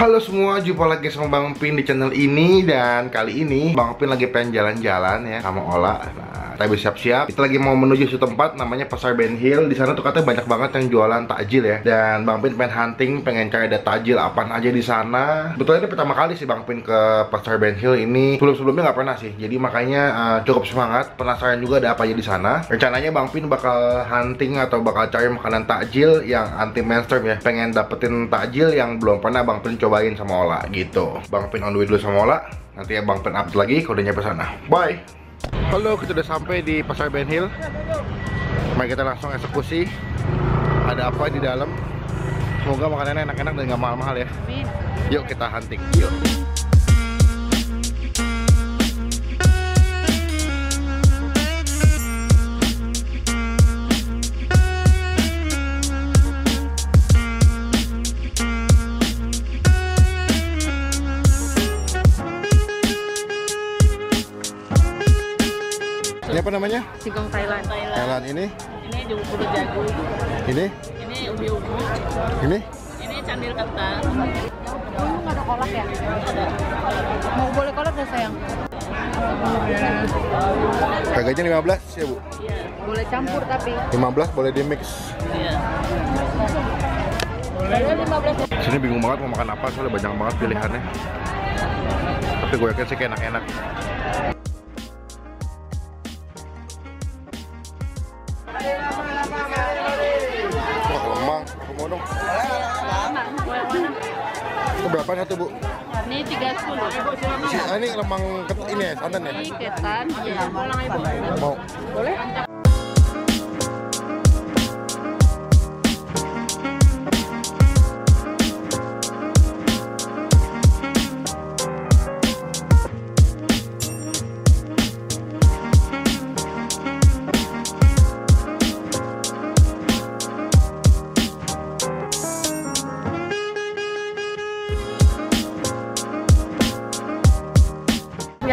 Halo semua, jumpa lagi sama Bang Pin di channel ini. Dan kali ini Bang Pin lagi pengen jalan-jalan ya sama Ola. Nah, kita siap-siap. Kita lagi mau menuju suatu tempat namanya Pasar Ben Hill. Di sana tuh katanya banyak banget yang jualan takjil ya. Dan Bang Pin pengen hunting, pengen cari ada takjil apaan aja di sana. Betulnya ini pertama kali sih Bang Pin ke Pasar Ben Hill ini. Sebelum-sebelumnya nggak pernah sih. Jadi makanya cukup semangat, penasaran juga ada apa aja di sana. Rencananya Bang Pin bakal hunting atau bakal cari makanan takjil yang anti mainstream ya. Pengen dapetin takjil yang belum pernah Bang Pin cobain sama Ola gitu. Bang Pin on the way dulu sama Ola. Nanti ya Bang Pin update lagi kalau udah nyampe sana. Bye. Halo, kita udah sampai di Pasar Ben Hill. Mari kita langsung eksekusi. Ada apa di dalam? Semoga makanannya enak-enak dan nggak mahal-mahal ya. Yuk kita hunting. Yuk. Ini apa namanya? Singkong Thailand. Thailand ini? Ini kulit jagung. Ini? Ini ubi ungu. Ini? Ini candil ketan. Kamu nggak ada kolak ya? Ada. Mau boleh kolak nggak sayang? Harganya 15 ya Bu? Iya. Boleh campur tapi. 15 boleh di mix. Iya. Boleh 15. Sini bingung banget mau makan apa soalnya banyak banget pilihannya. Tapi gue yakin sih kayak enak-enak. Wah lemang, aku mau dong. Itu berapa satu Bu? Ini 30. Ini lemang ini ya, santan ya? Ini ketan. Iya. Mau. Boleh?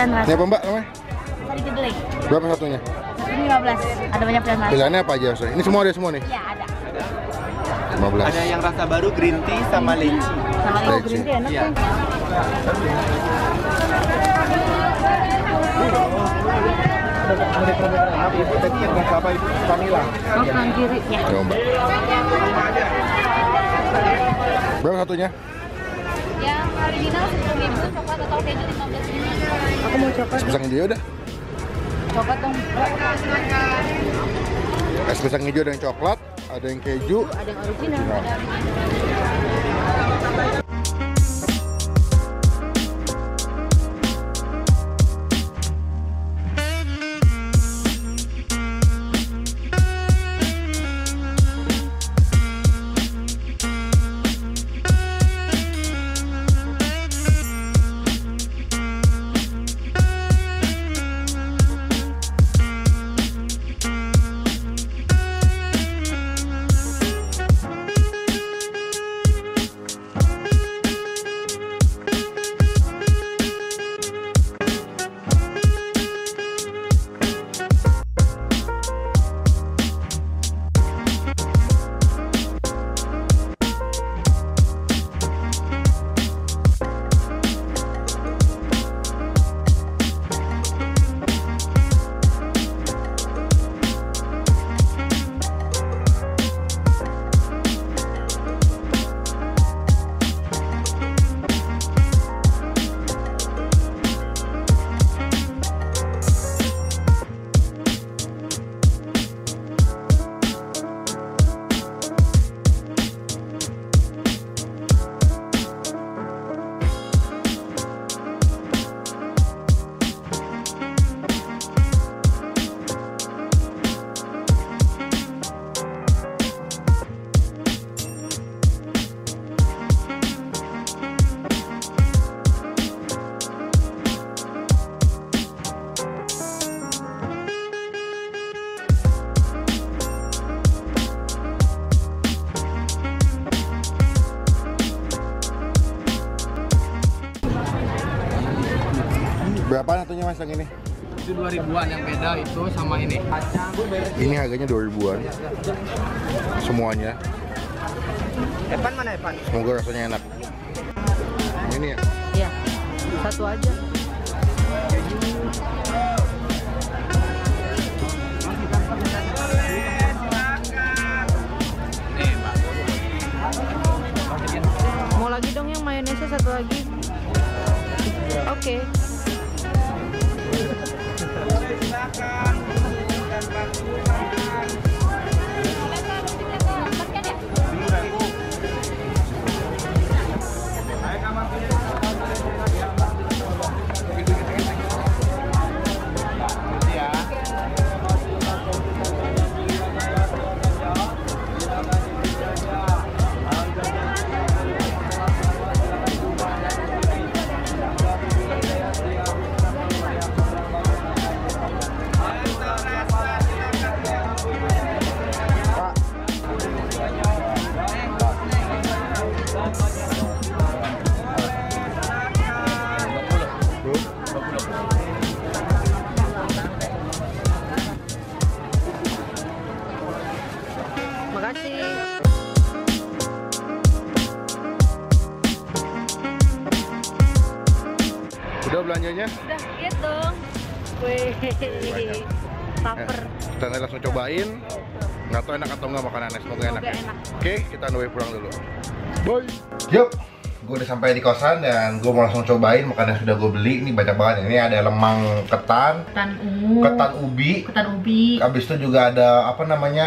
Ini apa Mbak namanya? Tadi kedelai. Berapa satunya? Ini 15. Ada banyak pilihan rasa. Pilihannya apa aja? Ini semua ada semua nih? Iya ada. 15. Ada yang rasa baru green tea sama leci. Sama Leci. ini green tea enak Iya. kan? Tadi yang rasa apa itu? Vanilla. Oh, kanan kiri. Ya. Coba. Berapa satunya? Yang original 10.000, coklat atau keju 15.000. Aku mau coklat. Es pisang hijau udah. Coklat dong. Es pisang hijau ada yang coklat, ada yang keju. Ada yang original. Nah. Ada Berapa satunya Mas yang ini? Itu 2000-an, yang beda itu sama ini. Ini harganya 2000-an. Semuanya. Evan mana Evan? Semoga rasanya enak. Ini ya. Iya. Satu aja. Mau lagi dong yang mayonesnya satu lagi. Oke. Makasih. Udah belanjanya? Udah, lihat dong. Wih, lapar. Kita langsung cobain. Nggak tahu enak atau nggak makanannya, semoga enak. Ya. Enak. Oke, kita on the way pulang dulu. Bye. Yuk, gue udah sampai di kosan dan gue mau langsung cobain makanan yang sudah gue beli. Ini banyak banget. Ini ada lemang ketan, Ketan ungu, ketan ubi. ketan ubi. Habis itu juga ada apa namanya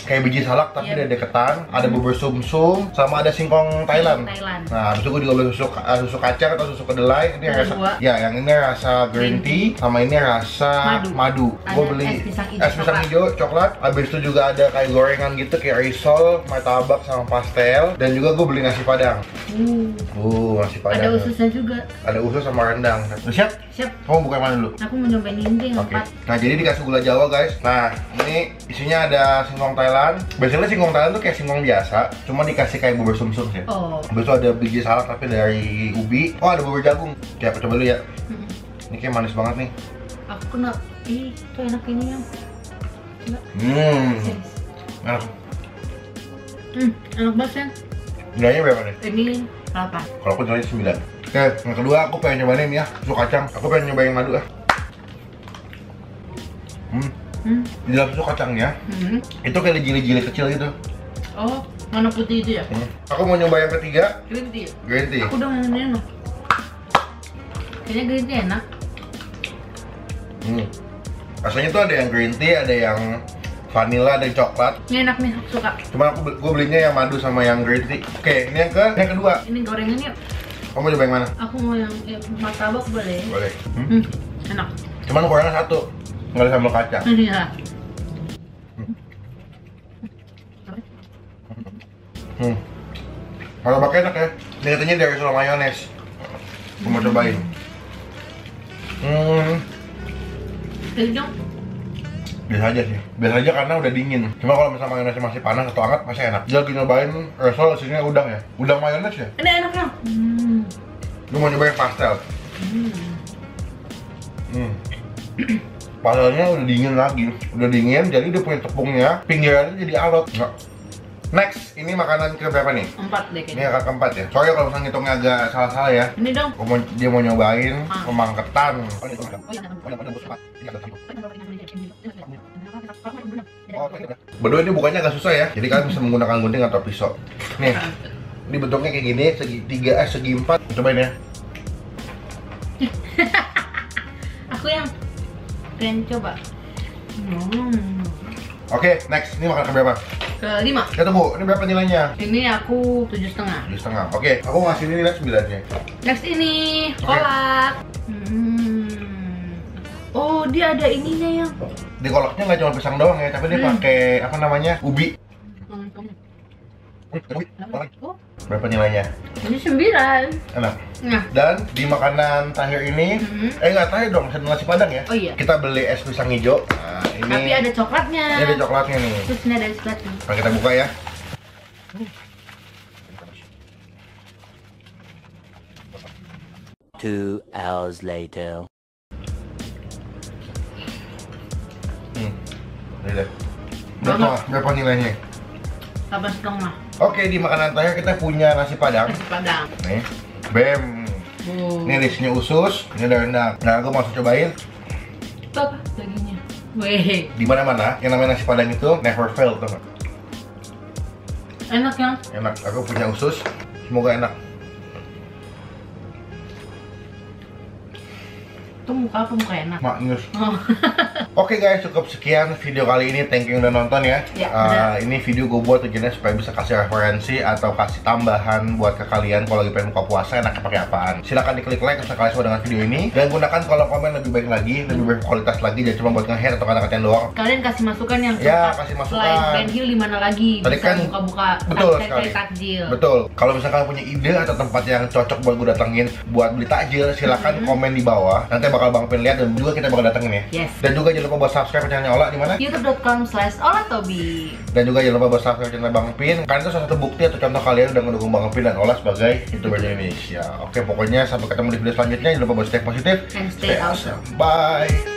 kayak biji salak tapi Iya. ada ketan, ada bubur sumsum, sama ada singkong Thailand. Thailand. Nah, habis itu gue juga beli susu kacang atau susu kedelai. Ini Ada rasa, dua. ya yang ini rasa green tea, sama ini rasa madu. Ada Gue beli es pisang hijau coklat. Habis itu juga ada kayak gorengan gitu kayak risol, martabak sama pastel. Dan juga gue beli nasi padang. Nasi padang. Ada ususnya juga. Ada usus sama rendang. Siap? Siap. Kamu buka yang mana dulu? Aku mau nyobain ini yang Oke. 4. Nah, jadi dikasih gula Jawa, guys. Nah, ini isinya ada singkong Thailand. Biasanya singkong Thailand tuh kayak singkong biasa, cuma dikasih kayak bubur sumsum sih. Oh. Habis itu ada biji salak tapi dari ubi. Oh, ada bubur jagung. Oke, aku coba dulu ya. Ini kayak manis banget nih. Aku kena. Ih, itu enak ini yang. Enak. Enak banget ya. Nilainya berapa nih? Ini 8. Kalau aku nilainya 9. Oke, yang kedua aku pengen nyobain ini ya, susu kacang. Aku pengen nyobain madu ah. Di dalam susu kacangnya, itu kayak jili-jili kecil gitu. Oh, mana putih itu ya? Aku mau nyoba yang ketiga, Green tea. green tea. Aku udah ini enak. Kayaknya green tea enak. Rasanya tuh ada yang green tea, ada yang vanilla, ada yang coklat. Ini enak nih, aku suka. Cuma gue belinya yang madu sama yang green tea. Oke, ini yang kedua. Ini gorengannya. Kamu mau coba yang mana? Aku mau yang martabak boleh. Boleh. Enak. Cuman kurangnya satu, nggak ada sambal kacang. Ini ya. Martabaknya enak ya. Ini katanya dari risol mayones. Aku mau cobain. Jadi dong. Biasa aja sih. Biasa aja karena udah dingin. Cuma kalau misalnya mayonesnya masih panas atau hangat pasti enak. Dia lagi nyobain risol isinya udang ya. Udang mayones ya. Ini enaknya. Lu mau nyobain pastel. Pastelnya udah dingin lagi. Udah dingin jadi dia punya tepungnya. Pinggirannya jadi alot. Nggak. Next, ini makanan ke berapa nih? 4 deh Ini kayaknya. angka keempat ya. Soalnya kalau misalnya ngitungnya agak salah-salah ya. Ini dong. Dia mau nyobain lemang ketan. Berdua ini bukannya agak susah ya. Jadi kalian bisa menggunakan gunting atau pisau. Nih, ini bentuknya kayak gini, segi 4. Cobain ya. Aku yang pengen coba. Oke, next. Ini makan ke berapa? Ke-5. Ya tunggu, ini berapa nilainya? Ini aku 7,5. 7,5. Oke, aku ngasih ini nilai 9 nya. Next ini kolak. Oh, dia ada ininya yang. Di kolaknya nggak cuma pisang doang ya, tapi dia pakai apa namanya? Ubi. Oh, Berapa nilainya? ini 9. Enak. Nah, Dan di makanan terakhir ini, nggak terakhir dong, nasi padang ya. Oh iya. Kita beli es pisang hijau. Nah, ini. Tapi ada coklatnya. Ini ada coklatnya nih. Terus ini ada coklatnya. Nah, kita buka ya. Two hours later. Ini deh. Berapa nilainya? 8,5. Oke, di makanan terakhir kita punya nasi padang. Nasi padang. Nih, Bam. Ini risnya usus, ini ada rendang. Nah, aku mau langsung cobain. Itu apa dagingnya? Weh, Di mana-mana yang namanya nasi padang itu never fail, tuh. enak ya? Enak. Aku punya usus. Semoga enak. Itu muka apa muka enak? Maknyus. Oh. Oke guys, cukup sekian video kali ini. Thank you udah nonton ya. Ya, ini video gue buat tujuannya supaya bisa kasih referensi atau kasih tambahan buat ke kalian kalau lagi pengen buka puasa enaknya pakai apaan. Silahkan diklik like kalau kalian suka dengan video ini dan gunakan kolom komen lebih baik lagi, lebih berkualitas lagi, jangan cuma buat nge-hate atau kata-kataan doang. Kalian kasih masukan yang Ya, tempat kasih masukan. selain Ben Hill di mana lagi? Tadi Bisa kan buka-buka betul cari sekali. takjil. Betul. Kalau misalkan punya ide atau tempat yang cocok buat gue datengin buat beli takjil, silahkan komen di bawah. Nanti bakal Bang Pin lihat dan juga kita bakal datengin ya. Yes. Dan juga jangan lupa buat subscribe channelnya Ola di mana? youtube.com/olatobi. Dan juga jangan lupa buat subscribe channel Bang Pin. Karena itu salah satu bukti atau contoh kalian udah mendukung Bang Pin dan Ola sebagai YouTuber Indonesia. Oke, pokoknya sampai ketemu di video selanjutnya. Jangan lupa buat stay positif, And stay awesome. Bye.